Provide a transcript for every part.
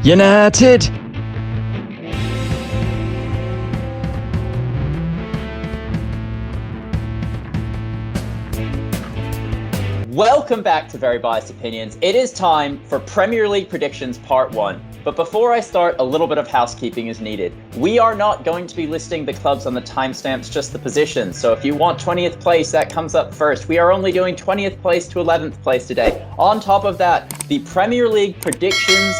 United! Welcome back to Very Biased Opinions. It is time for Premier League predictions part 1. But before I start, a little bit of housekeeping is needed. We are not going to be listing the clubs on the timestamps, just the positions. So if you want 20th place, that comes up first. We are only doing 20th place to 11th place today. On top of that, the Premier League predictions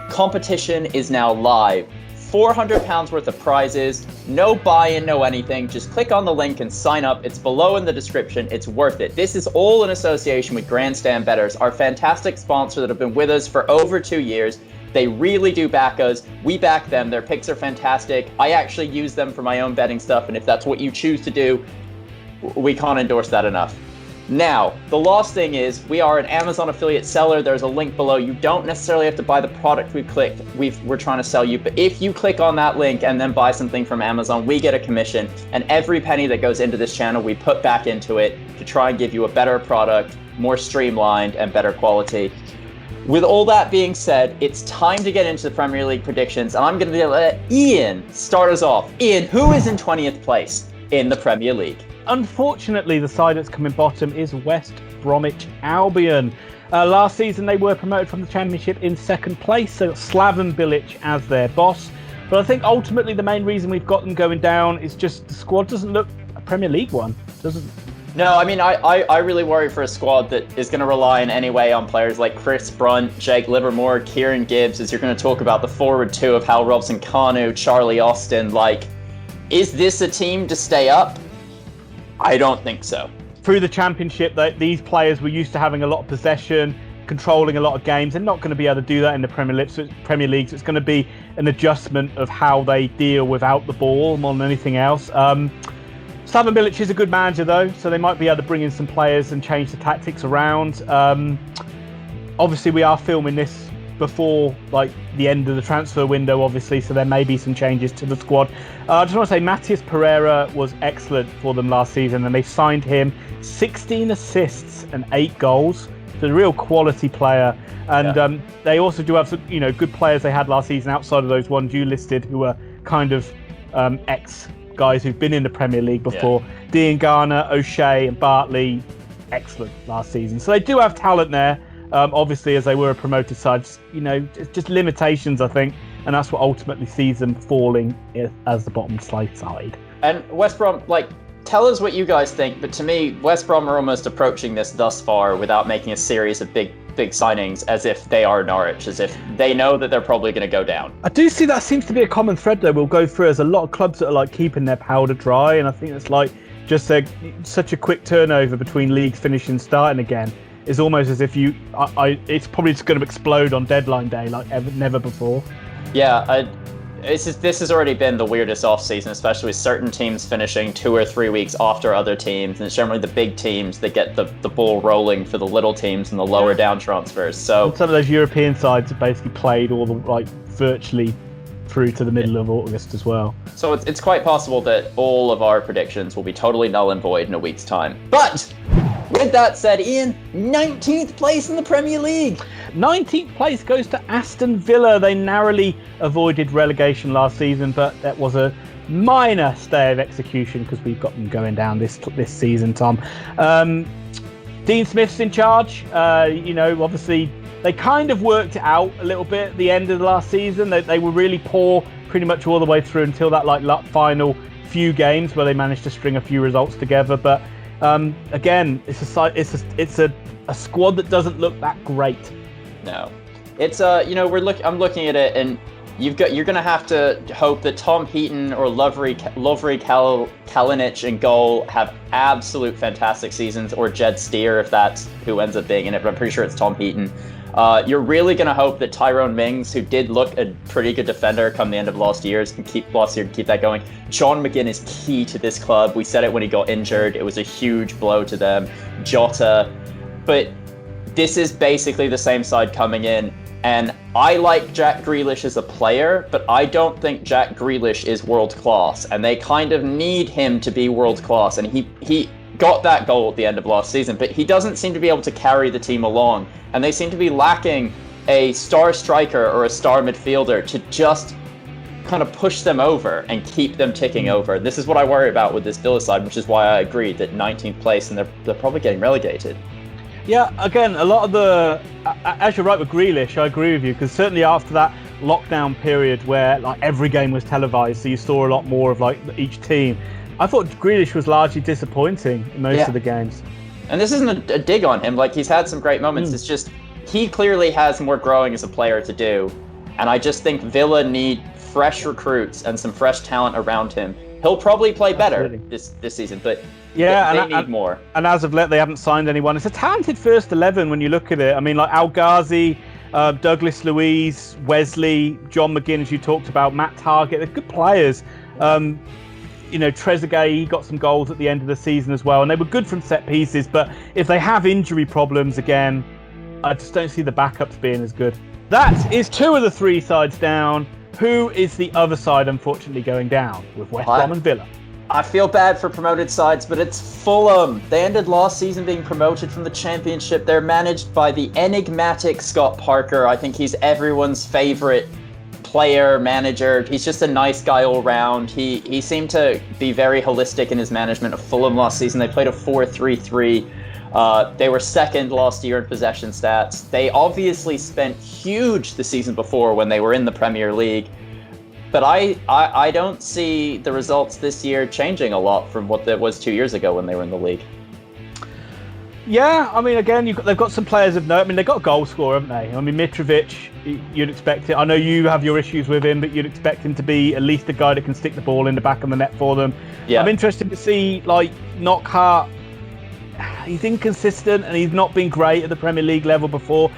competition is now live. £400 worth of prizes, no buy-in, no anything. Just click on the link and sign up. It's below in the description. It's worth it. This is all in association with Grandstand Bettors, our fantastic sponsor that have been with us for over 2 years. They really do back us. We back them. Their picks are fantastic. I actually use them for my own betting stuff, and if that's what you choose to do, we can't endorse that enough. Now, the last thing is, we are an Amazon affiliate seller. There's a link below. You don't necessarily have to buy the product we're trying to sell you, but if you click on that link and then buy something from Amazon, we get a commission, and every penny that goes into this channel, we put back into it to try and give you a better product, more streamlined and better quality. With all that being said, it's time to get into the Premier League predictions, and I'm going to let Ian start us off. Ian, who is in 20th place in the Premier League? Unfortunately, the side that's coming bottom is West Bromwich Albion. Last season, they were promoted from the Championship in second place, so Slaven Bilic as their boss. But I think ultimately the main reason we've got them going down is just the squad doesn't look a Premier League one. No, I mean, I really worry for a squad that is going to rely in any way on players like Chris Brunt, Jake Livermore, Kieran Gibbs, as you're going to talk about the forward two of Hal Robson-Kanu, Charlie Austin. Like, is this a team to stay up? I don't think so. Through the Championship, these players were used to having a lot of possession, controlling a lot of games. They're not going to be able to do that in the Premier League, so it's going to be an adjustment of how they deal without the ball more than anything else. Slaven Bilic is a good manager, though, so they might be able to bring in some players and change the tactics around. Obviously, we are filming this before the end of the transfer window, obviously, so there may be some changes to the squad. I just want to say Matheus Pereira was excellent for them last season, and they signed him 16 assists and 8 goals. So a real quality player, and they also do have some, good players they had last season outside of those ones you listed, who were kind of ex guys who've been in the Premier League before. Dean Garner, O'Shea, and Bartley, excellent last season. So they do have talent there. Obviously, as they were a promoted side, just limitations, I think, and that's what ultimately sees them falling as the bottom side. And West Brom, tell us what you guys think, but to me, West Brom are almost approaching this thus far without making a series of big signings, as if they are Norwich, as if they know that they're probably going to go down. I do see that seems to be a common thread, though, we'll go through. As a lot of clubs that are keeping their powder dry, and I think it's just such a quick turnover between leagues finishing and starting again. It's almost as if it's probably just going to explode on deadline day never before. Yeah, this has already been the weirdest off-season, especially with certain teams finishing 2 or 3 weeks after other teams, and it's generally the big teams that get the ball rolling for the little teams and the lower down transfers. So and some of those European sides have basically played all the virtually through to the middle of August as well. So it's quite possible that all of our predictions will be totally null and void in a week's time. But with that said, Ian, 19th place in the Premier League. 19th place goes to Aston Villa. They narrowly avoided relegation last season, but that was a minor stay of execution because we've got them going down this season, Tom. Dean Smith's in charge. Obviously, they kind of worked it out a little bit at the end of the last season. They were really poor pretty much all the way through until that final few games where they managed to string a few results together. But again, it's a squad that doesn't look that great. No, it's I'm looking at it, and you're going to have to hope that Tom Heaton or Lovre Kalinic in goal have absolute fantastic seasons, or Jed Steer if that's who ends up being in it. But I'm pretty sure it's Tom Heaton. You're really going to hope that Tyrone Mings, who did look a pretty good defender come the end of last year, can keep that going. John McGinn is key to this club. We said it when he got injured. It was a huge blow to them. Jota. But this is basically the same side coming in. And I like Jack Grealish as a player, but I don't think Jack Grealish is world class. And they kind of need him to be world class. And he got that goal at the end of last season, but he doesn't seem to be able to carry the team along. And they seem to be lacking a star striker or a star midfielder to just kind of push them over and keep them ticking over. This is what I worry about with this Villa side, which is why I agree that 19th place and they're probably getting relegated. Yeah, again, a lot of as you're right with Grealish, I agree with you, because certainly after that lockdown period where like every game was televised, so you saw a lot more of like each team, I thought Grealish was largely disappointing in most of the games. And this isn't a dig on him, like he's had some great moments, it's just he clearly has more growing as a player to do, and I just think Villa need fresh recruits and some fresh talent around him. He'll probably play better this season, but they need more. And as of late, they haven't signed anyone. It's a talented first 11 when you look at it. I mean, like Al Ghazi, Douglas Luiz, Wesley, John McGinn, as you talked about, Matt Targett. They're good players. Trezeguet, he got some goals at the end of the season as well, and they were good from set pieces. But if they have injury problems again, I just don't see the backups being as good. That is 2 of the 3 sides down. Who is the other side, unfortunately, going down with West Brom and Villa? I feel bad for promoted sides, but it's Fulham. They ended last season being promoted from the Championship. They're managed by the enigmatic Scott Parker. I think he's everyone's favorite player, manager. He's just a nice guy all round. He seemed to be very holistic in his management of Fulham last season. They played a 4-3-3. They were second last year in possession stats. They obviously spent huge the season before when they were in the Premier League. But I don't see the results this year changing a lot from what it was 2 years ago when they were in the league. Yeah, I mean, again, they've got some players of note. I mean, they've got a goal scorer, haven't they? I mean, Mitrovic, you'd expect it. I know you have your issues with him, but you'd expect him to be at least a guy that can stick the ball in the back of the net for them. Yeah. I'm interested to see, like, Knockhart. He's inconsistent and he's not been great at the Premier League level before.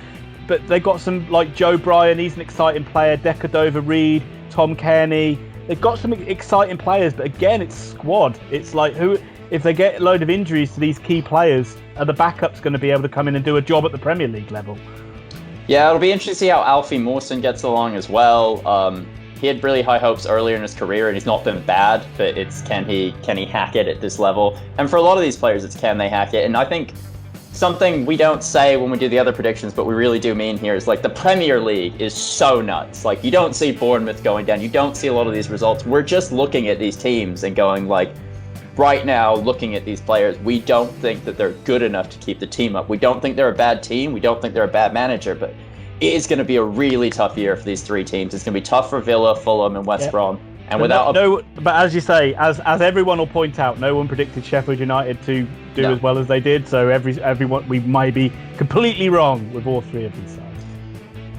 But they've got some, like Joe Bryan, he's an exciting player. Decordova Reid, Tom Kearney. They've got some exciting players, but again, it's squad. It's like, who, if they get a load of injuries to these key players, are the backups going to be able to come in and do a job at the Premier League level? Yeah, it'll be interesting to see how Alfie Mawson gets along as well. He had really high hopes earlier in his career, and he's not been bad, but it's can he hack it at this level? And for a lot of these players, it's can they hack it? And I think something we don't say when we do the other predictions, but we really do mean here, is like the Premier League is so nuts. Like, you don't see Bournemouth going down. You don't see a lot of these results. We're just looking at these teams and going, like, right now, looking at these players, we don't think that they're good enough to keep the team up. We don't think they're a bad team. We don't think they're a bad manager, but it is going to be a really tough year for these 3 teams. It's going to be tough for Villa, Fulham, and West Brom. And but as you say, as everyone will point out, no one predicted Sheffield United to do as well as they did. So everyone, we might be completely wrong with all 3 of these sides.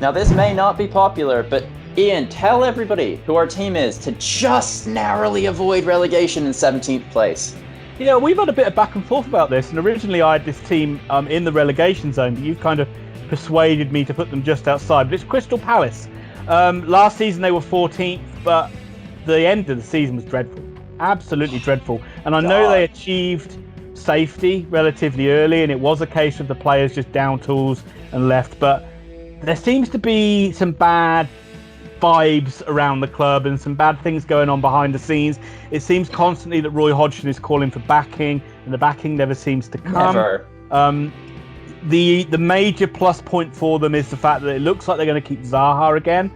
Now, this may not be popular, but Ian, tell everybody who our team is to just narrowly avoid relegation in 17th place. Yeah, we've had a bit of back and forth about this, and originally I had this team in the relegation zone, but you've kind of persuaded me to put them just outside. But it's Crystal Palace. Last season they were 14th, but the end of the season was dreadful, absolutely dreadful. And I know they achieved safety relatively early, and it was a case of the players just down tools and left. But there seems to be some bad vibes around the club and some bad things going on behind the scenes. It seems constantly that Roy Hodgson is calling for backing, and the backing never seems to come. Never. The major plus point for them is the fact that it looks like they're going to keep Zaha again,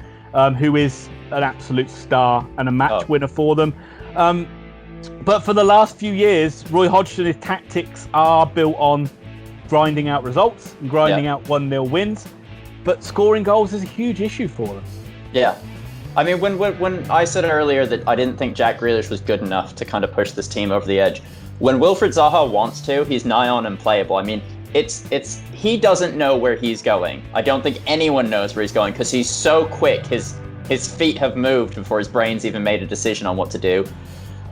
who is an absolute star and a match winner for them. But for the last few years, Roy Hodgson's tactics are built on grinding out results and grinding out 1-0 wins. But scoring goals is a huge issue for them. Yeah. I mean, when I said earlier that I didn't think Jack Grealish was good enough to kind of push this team over the edge, when Wilfried Zaha wants to, he's nigh on and playable. I mean, it's he doesn't know where he's going. I don't think anyone knows where he's going because he's so quick. His feet have moved before his brain's even made a decision on what to do.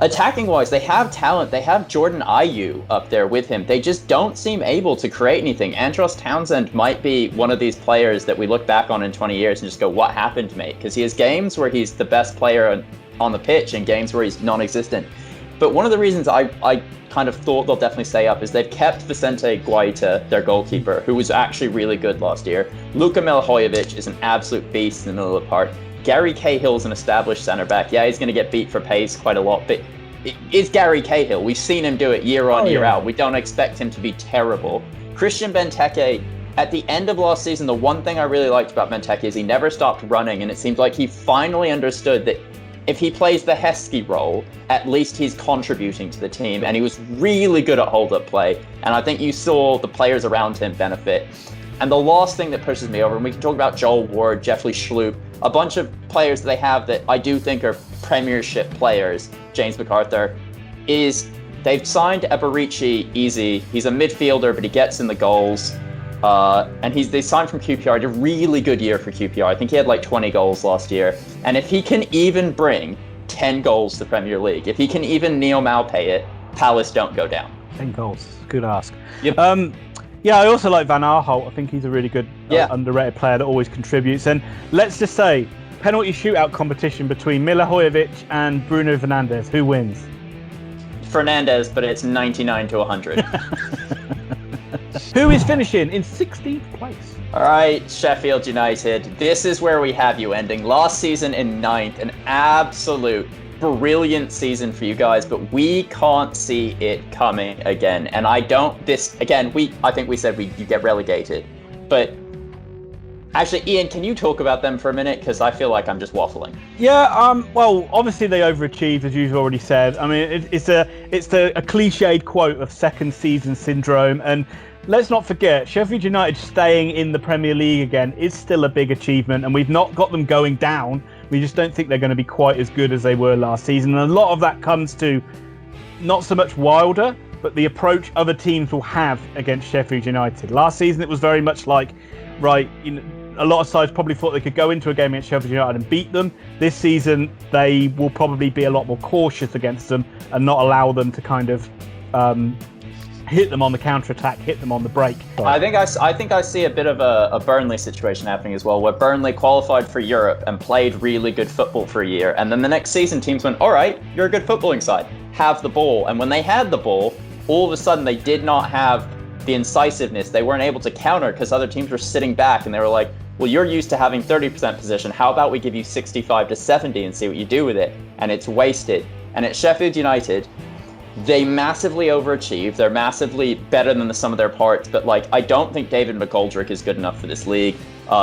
Attacking wise, they have talent. They have Jordan Ayew up there with him. They just don't seem able to create anything. Andros Townsend might be one of these players that we look back on in 20 years and just go, what happened, mate? Because he has games where he's the best player on the pitch and games where he's non-existent. But one of the reasons I kind of thought they'll definitely stay up is they've kept Vicente Guaita, their goalkeeper, who was actually really good last year. Luka Milivojevic is an absolute beast in the middle of the park. Gary Cahill's an established centre-back. Yeah, he's going to get beat for pace quite a lot, but it's Gary Cahill. We've seen him do it year on, year out. We don't expect him to be terrible. Christian Benteke at the end of last season, the one thing I really liked about Benteke is he never stopped running, and it seemed like he finally understood that if he plays the Heskey role, at least he's contributing to the team, and he was really good at hold-up play, and I think you saw the players around him benefit. And the last thing that pushes me over, and we can talk about Joel Ward, Jeffrey Schlupp, a bunch of players that they have that I do think are Premiership players, James MacArthur, is they've signed Eberici easy. He's a midfielder, but he gets in the goals. And they signed from QPR. He did a really good year for QPR. I think he had like 20 goals last year. And if he can even bring 10 goals to the Premier League, if he can even Neo Maupay it, Palace don't go down. 10 goals. Good ask. Yep. Yeah, I also like Van Aanholt. I think he's a really good, underrated player that always contributes. And let's just say, penalty shootout competition between Milivojevic and Bruno Fernandes. Who wins? Fernandes, but it's 99 to 100. Who is finishing in 16th place? All right, Sheffield United. This is where we have you ending. Last season in 9th, an absolute brilliant season for you guys, but we can't see it coming again. And I think we said you get relegated. But actually, Ian, can you talk about them for a minute? Because I feel like I'm just waffling. Yeah, well, obviously they overachieved, as you've already said. I mean, it's a cliched quote of second season syndrome. And let's not forget, Sheffield United staying in the Premier League again is still a big achievement. And we've not got them going down. We just don't think they're going to be quite as good as they were last season. And a lot of that comes to not so much Wilder, but the approach other teams will have against Sheffield United. Last season, it was very much like, a lot of sides probably thought they could go into a game against Sheffield United and beat them. This season, they will probably be a lot more cautious against them and not allow them to kind of hit them on the counter-attack, hit them on the break. I think I see a bit of a Burnley situation happening as well, where Burnley qualified for Europe and played really good football for a year, and then the next season teams went, all right, you're a good footballing side, have the ball. And when they had the ball, all of a sudden they did not have the incisiveness. They weren't able to counter because other teams were sitting back, and they were like, well, you're used to having 30% possession. How about we give you 65 to 70 and see what you do with it? And it's wasted. And at Sheffield United, they massively overachieved. They're massively better than the sum of their parts. But I don't think David McGoldrick is good enough for this league.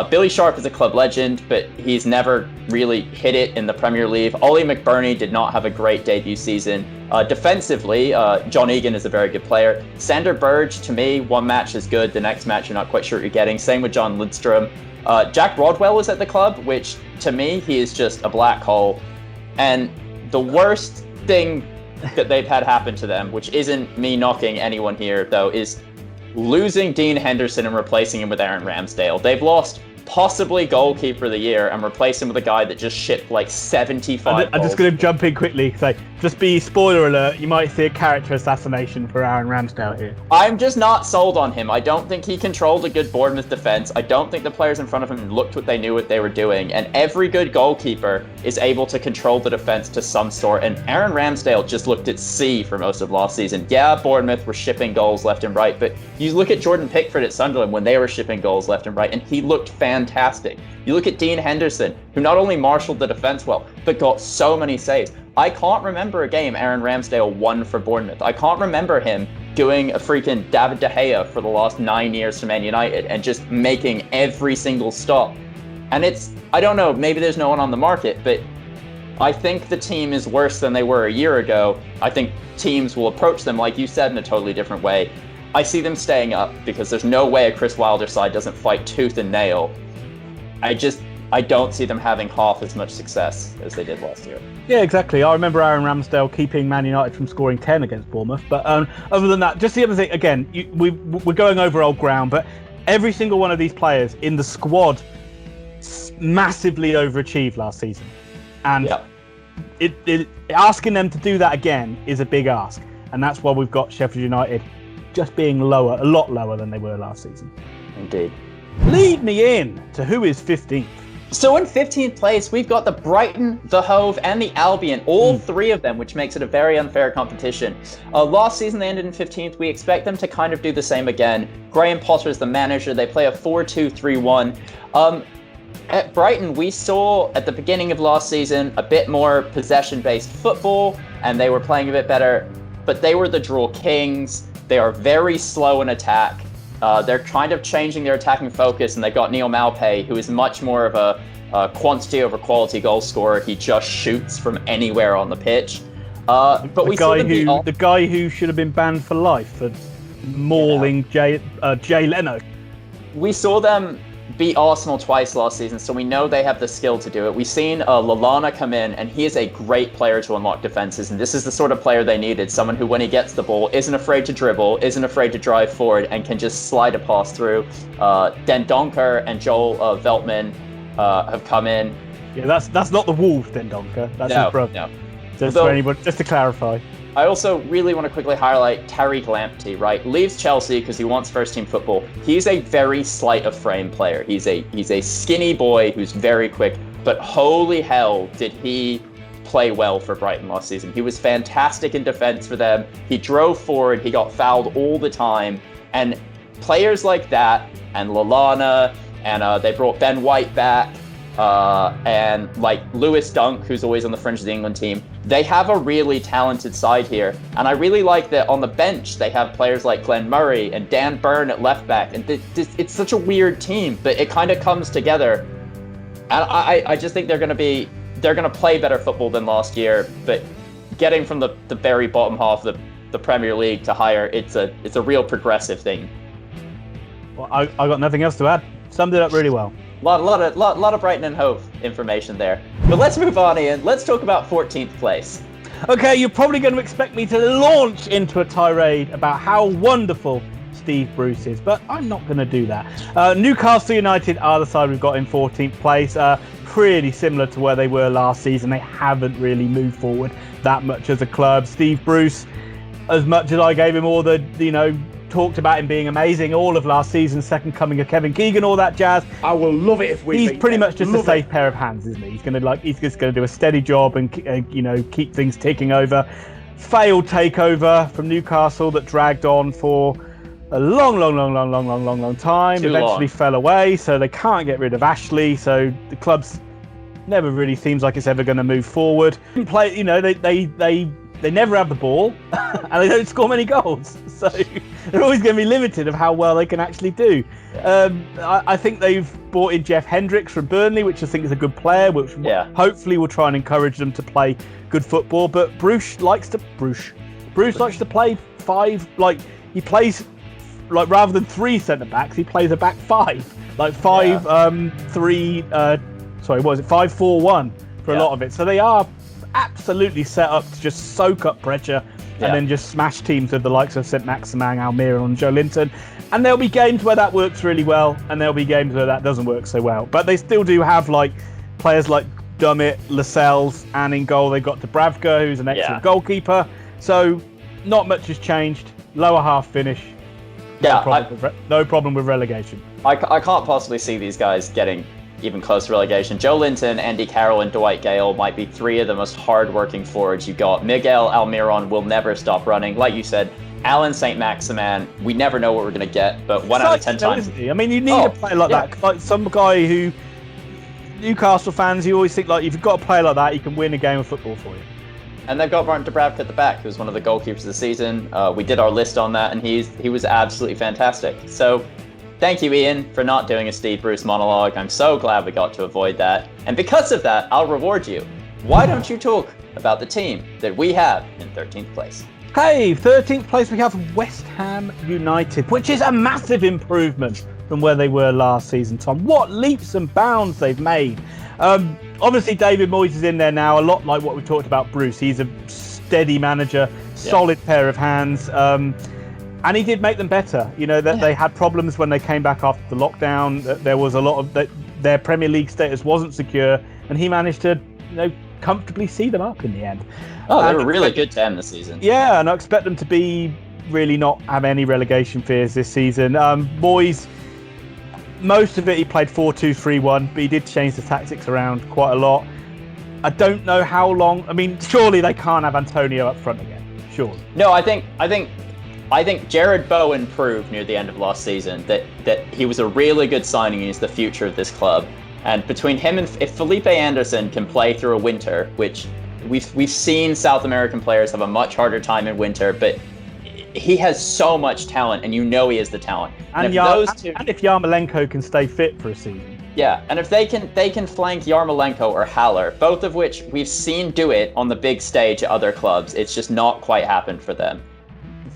Billy Sharp is a club legend, but he's never really hit it in the Premier League. Ollie McBurney did not have a great debut season. Defensively, John Egan is a very good player. Sander Berge, to me, one match is good. The next match, you're not quite sure what you're getting. Same with John Lidstrom. Jack Rodwell is at the club, which to me, he is just a black hole. And the worst thing that they've had happen to them, which isn't me knocking anyone here, though, is losing Dean Henderson and replacing him with Aaron Ramsdale. They've lost possibly goalkeeper of the year and replace him with a guy that just shipped 75 I'm just going to jump in quickly. So, just be spoiler alert, you might see a character assassination for Aaron Ramsdale here. I'm just not sold on him. I don't think he controlled a good Bournemouth defence. I don't think the players in front of him looked what they knew what they were doing. And every good goalkeeper is able to control the defence to some sort. And Aaron Ramsdale just looked at sea for most of last season. Yeah, Bournemouth were shipping goals left and right, but you look at Jordan Pickford at Sunderland when they were shipping goals left and right, and he looked fantastic. You look at Dean Henderson, who not only marshalled the defence well, but got so many saves. I can't remember a game Aaron Ramsdale won for Bournemouth. I can't remember him doing a freaking David De Gea for the last 9 years for Man United and just making every single stop. And I don't know, maybe there's no one on the market, but I think the team is worse than they were a year ago. I think teams will approach them, like you said, in a totally different way. I see them staying up because there's no way a Chris Wilder side doesn't fight tooth and nail. I don't see them having half as much success as they did last year. Yeah, exactly. I remember Aaron Ramsdale keeping Man United from scoring 10 against Bournemouth. But other than that, just the other thing, again, we're going over old ground, but every single one of these players in the squad massively overachieved last season. And asking them to do that again is a big ask. And that's why we've got Sheffield United just being lower, a lot lower than they were last season. Indeed. Lead me in to who is 15th. So in 15th place, we've got the Brighton, the Hove, and the Albion, all three of them, which makes it a very unfair competition. Last season, they ended in 15th. We expect them to kind of do the same again. Graham Potter is the manager. They play a 4-2-3-1. At Brighton, we saw at the beginning of last season a bit more possession-based football, and they were playing a bit better, but they were the draw kings. They are very slow in attack. They're kind of changing their attacking focus, and they've got Neil Maupay, who is much more of a quantity over quality goal scorer. He just shoots from anywhere on the pitch. But the guy who should have been banned for life for mauling Jay Leno. We saw them beat Arsenal twice last season, so we know they have the skill to do it. We've seen Lallana come in, and he is a great player to unlock defenses, and this is the sort of player they needed. Someone who, when he gets the ball, isn't afraid to dribble, isn't afraid to drive forward, and can just slide a pass through. Den Donker and Joel Veltman have come in. Yeah, that's not the Wolves, Den Donker. That's his brother. No. Just to clarify. I also really want to quickly highlight Tariq Lamptey, right? Leaves Chelsea because he wants first-team football. He's a very sleight-of-frame player. He's a skinny boy who's very quick, but holy hell did he play well for Brighton last season. He was fantastic in defense for them. He drove forward. He got fouled all the time. And players like that, and Lallana, and they brought Ben White back, and like Lewis Dunk, who's always on the fringe of the England team, they have a really talented side here. And I really like that on the bench they have players like Glenn Murray and Dan Burn at left back. And it's such a weird team, but it kind of comes together. And I just think they're going to play better football than last year. But getting from the very bottom half of the Premier League to higher, it's a real progressive thing. Well, I got nothing else to add. Summed it up really well. A lot of Brighton and Hove information there. But let's move on, Ian. Let's talk about 14th place. Okay, you're probably going to expect me to launch into a tirade about how wonderful Steve Bruce is, but I'm not going to do that. Newcastle United are the side we've got in 14th place. Pretty similar to where they were last season. They haven't really moved forward that much as a club. Steve Bruce, as much as I gave him all the, talked about him being amazing all of last season, second coming of Kevin Keegan, all that jazz. I will love it if we. He's pretty much just a safe pair of hands, isn't he? He's just going to do a steady job and keep things ticking over. Failed takeover from Newcastle that dragged on for a long time. Eventually fell away, so they can't get rid of Ashley. So the club's never really seems like it's ever going to move forward. They never have the ball, and they don't score many goals. So they're always going to be limited of how well they can actually do. I think they've brought in Jeff Hendricks from Burnley, which I think is a good player, which hopefully will try and encourage them to play good football. But Bruce likes to play five. Like he plays like rather than three centre backs, he plays a back five, like 5-3. 5-4-1 for a lot of it. So they are absolutely set up to just soak up pressure and then just smash teams with the likes of St Maximin, Almiron and Joe Linton. And there'll be games where that works really well, and there'll be games where that doesn't work so well. But they still do have players like Dummett, Lascelles, and in goal they've got Dubravka, who's an excellent goalkeeper. So not much has changed. Lower half finish. No problem with relegation. I can't possibly see these guys getting even close to relegation. Joe Linton, Andy Carroll, and Dwight Gale might be three of the most hard-working forwards you've got. Miguel Almiron will never stop running. Like you said, Alan St. Maximin, we never know what we're going to get, but 1 out of 10 times. I mean, you need a player like that. Like some guy who, Newcastle fans, you always think if you've got a player like that, he can win a game of football for you. And they've got Martin Dubravka at the back, who's one of the goalkeepers of the season. We did our list on that, and he was absolutely fantastic. So thank you, Ian, for not doing a Steve Bruce monologue. I'm so glad we got to avoid that. And because of that, I'll reward you. Why don't you talk about the team that we have in 13th place? Hey, 13th place we have West Ham United, which is a massive improvement from where they were last season, Tom. What leaps and bounds they've made. Obviously, David Moyes is in there now, a lot like what we talked about Bruce. He's a steady manager, solid pair of hands. And he did make them better. They had problems when they came back after the lockdown. There was a lot of their Premier League status wasn't secure, and he managed to, comfortably see them up in the end. Oh, they were really good to end the season. Yeah, and I expect them to be really not have any relegation fears this season. Moyes, most of it he played 4-2-3-1, but he did change the tactics around quite a lot. I don't know how long. I mean, surely they can't have Antonio up front again. Surely. No, I think Jared Bowen proved near the end of last season that he was a really good signing. He's the future of this club. And between him and if Felipe Anderson can play through a winter, which we've seen South American players have a much harder time in winter, but he has so much talent, and you know he has the talent. And if Yarmolenko can stay fit for a season. Yeah, and if they can flank Yarmolenko or Haller, both of which we've seen do it on the big stage at other clubs, it's just not quite happened for them.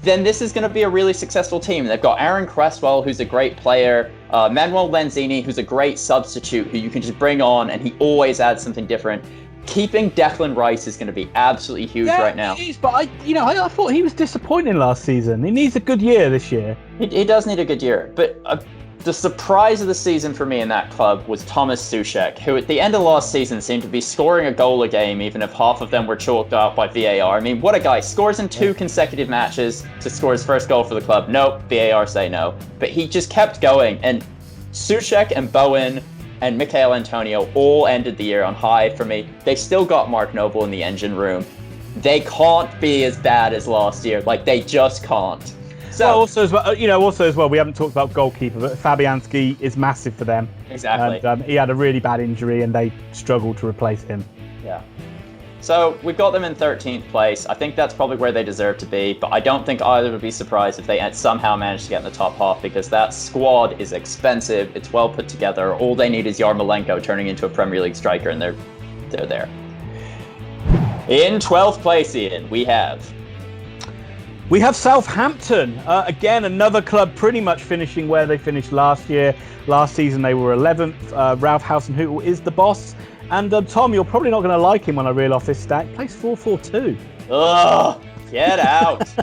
Then this is going to be a really successful team. They've got Aaron Cresswell, who's a great player, Manuel Lanzini, who's a great substitute, who you can just bring on, and he always adds something different. Keeping Declan Rice is going to be absolutely huge right now. It is, but I thought he was disappointing last season. He needs a good year this year. He does need a good year, but the surprise of the season for me in that club was Thomas Soucek, who at the end of last season seemed to be scoring a goal a game, even if half of them were chalked out by VAR. I mean, what a guy. Scores in 2 consecutive matches to score his first goal for the club. Nope, VAR say no. But he just kept going, and Soucek and Bowen and Michail Antonio all ended the year on high for me. They still got Mark Noble in the engine room. They can't be as bad as last year. Like, they just can't. So, also as well, we haven't talked about goalkeeper, but Fabianski is massive for them. Exactly. And he had a really bad injury, and they struggled to replace him. Yeah. So we've got them in 13th place. I think that's probably where they deserve to be, but I don't think either would be surprised if they had somehow managed to get in the top half, because that squad is expensive. It's well put together. All they need is Yarmolenko turning into a Premier League striker, and they're there. In 12th place, Ian, we have Southampton. Again, another club pretty much finishing where they finished last year. Last season, they were 11th. Ralph Hasenhüttl is the boss. And Tom, you're probably not going to like him when I reel off this stat. He plays 4-4-2. Ugh, get out.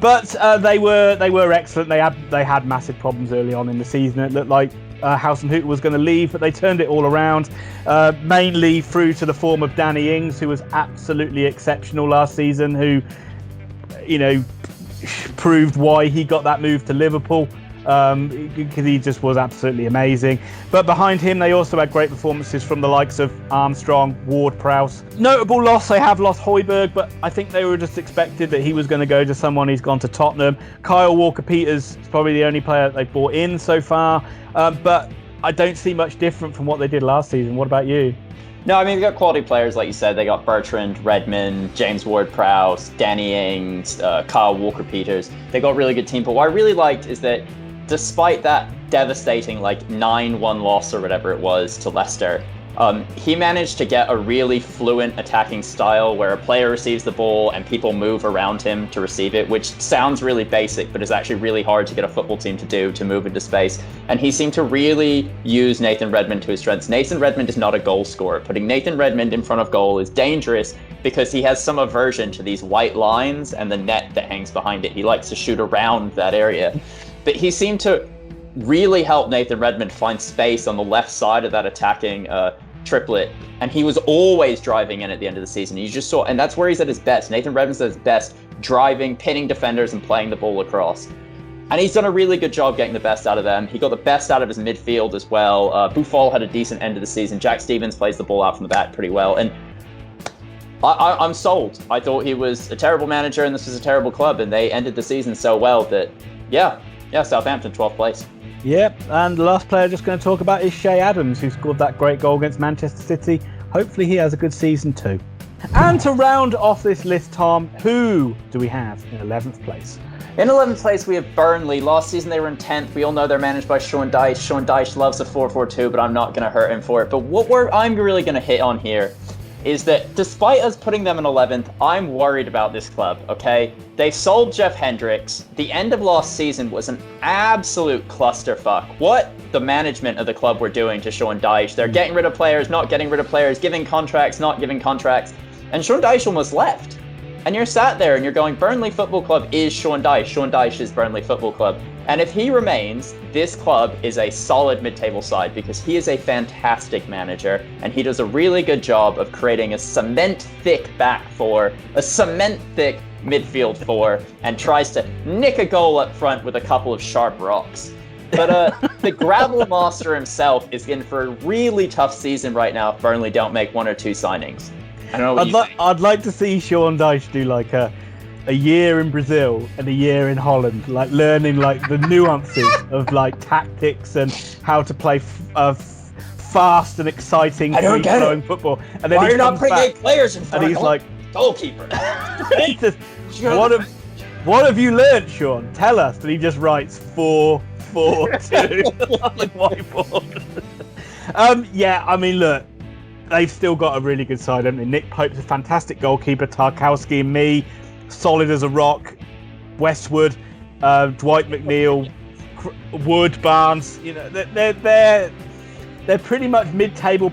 But they were excellent. They had massive problems early on in the season. It looked like Hasenhüttl was going to leave, but they turned it all around, mainly through to the form of Danny Ings, who was absolutely exceptional last season, who proved why he got that move to Liverpool, because he just was absolutely amazing. But behind him, they also had great performances from the likes of Armstrong, Ward-Prowse. Notable loss, they have lost Højbjerg, but I think they were just expected that he was going to go to someone. He's gone to Tottenham. Kyle Walker-Peters is probably the only player that they've brought in so far, but I don't see much different from what they did last season. What about you? No, I mean, they got quality players, like you said. They got Bertrand, Redmond, James Ward-Prowse, Danny Ings, Kyle Walker-Peters. They got a really good team. But what I really liked is that despite that devastating, 9-1 loss or whatever it was to Leicester, he managed to get a really fluent attacking style where a player receives the ball and people move around him to receive it, which sounds really basic, but is actually really hard to get a football team to do, to move into space. And he seemed to really use Nathan Redmond to his strengths. Nathan Redmond is not a goal scorer. Putting Nathan Redmond in front of goal is dangerous because he has some aversion to these white lines and the net that hangs behind it. He likes to shoot around that area. But he seemed to really help Nathan Redmond find space on the left side of that attacking triplet, and he was always driving in at the end of the season. You just saw, and that's where he's at his best. Nathan Redmond's at his best, driving, pinning defenders, and playing the ball across. And he's done a really good job getting the best out of them. He got the best out of his midfield as well. Buffon had a decent end of the season. Jack Stevens plays the ball out from the back pretty well, and I'm sold. I thought he was a terrible manager, and this was a terrible club, and they ended the season so well that, yeah, Southampton, 12th place. Yep, and the last player just going to talk about is Shea Adams, who scored that great goal against Manchester City. Hopefully he has a good season too. And to round off this list, Tom, who do we have in 11th place? In 11th place, we have Burnley. Last season, they were in 10th. We all know they're managed by Sean Dyche. Sean Dyche loves a 4-4-2, but I'm not going to hurt him for it. But what I'm really going to hit on here is that despite us putting them in 11th, I'm worried about this club, okay? They sold Jeff Hendricks. The end of last season was an absolute clusterfuck. What the management of the club were doing to Sean Dyche. They're getting rid of players, not getting rid of players, giving contracts, not giving contracts. And Sean Dyche almost left. And you're sat there and you're going, Burnley Football Club is Sean Dyche. Sean Dyche is Burnley Football Club. And if he remains, this club is a solid mid-table side because he is a fantastic manager and he does a really good job of creating a cement-thick back four, a cement-thick midfield four, and tries to nick a goal up front with a couple of sharp rocks. But the gravel master himself is in for a really tough season right now if Burnley don't make one or two signings. I don't know what you think. I'd like to see Sean Dyche do like a year in Brazil and a year in Holland, like learning like the nuances of like tactics and how to play fast and exciting free-flowing football. And then why are you not putting 8 players in front? And he's like goalkeeper. What have you learnt, Sean? Tell us that he just writes 4-4-2 on the whiteboard. Yeah, I mean, look, they've still got a really good side, haven't they? Nick Pope's a fantastic goalkeeper. Tarkowski and me, solid as a rock. Westwood, Dwight McNeil, Wood, Barnes. You know, they're pretty much mid-table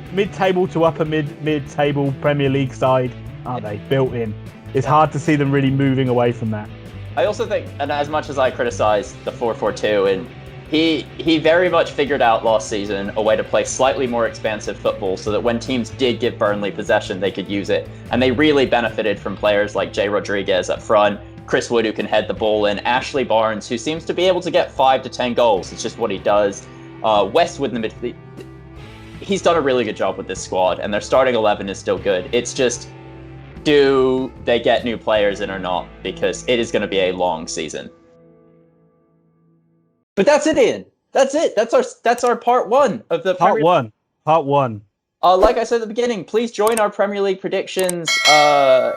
to upper mid-table Premier League side, aren't they? Built in. It's hard to see them really moving away from that. I also think, and as much as I criticize the 4-4-2, and he very much figured out last season a way to play slightly more expansive football so that when teams did give Burnley possession, they could use it. And they really benefited from players like Jay Rodriguez up front, Chris Wood, who can head the ball in, Ashley Barnes, who seems to be able to get 5 to 10 goals. It's just what he does. Westwood in the midfield. He's done a really good job with this squad, and their starting 11 is still good. It's just, do they get new players in or not? Because it is going to be a long season. But that's it, Ian. That's it. That's our part one of the Part one. Like I said at the beginning, please join our Premier League predictions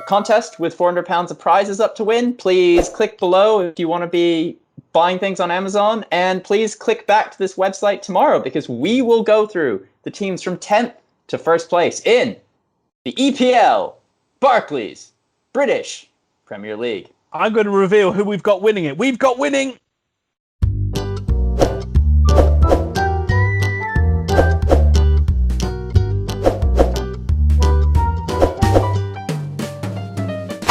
contest with £400 of prizes up to win. Please click below if you want to be buying things on Amazon, and please click back to this website tomorrow because we will go through the teams from 10th to first place in the EPL, Barclays, British Premier League. I'm going to reveal who we've got winning it. We've got winning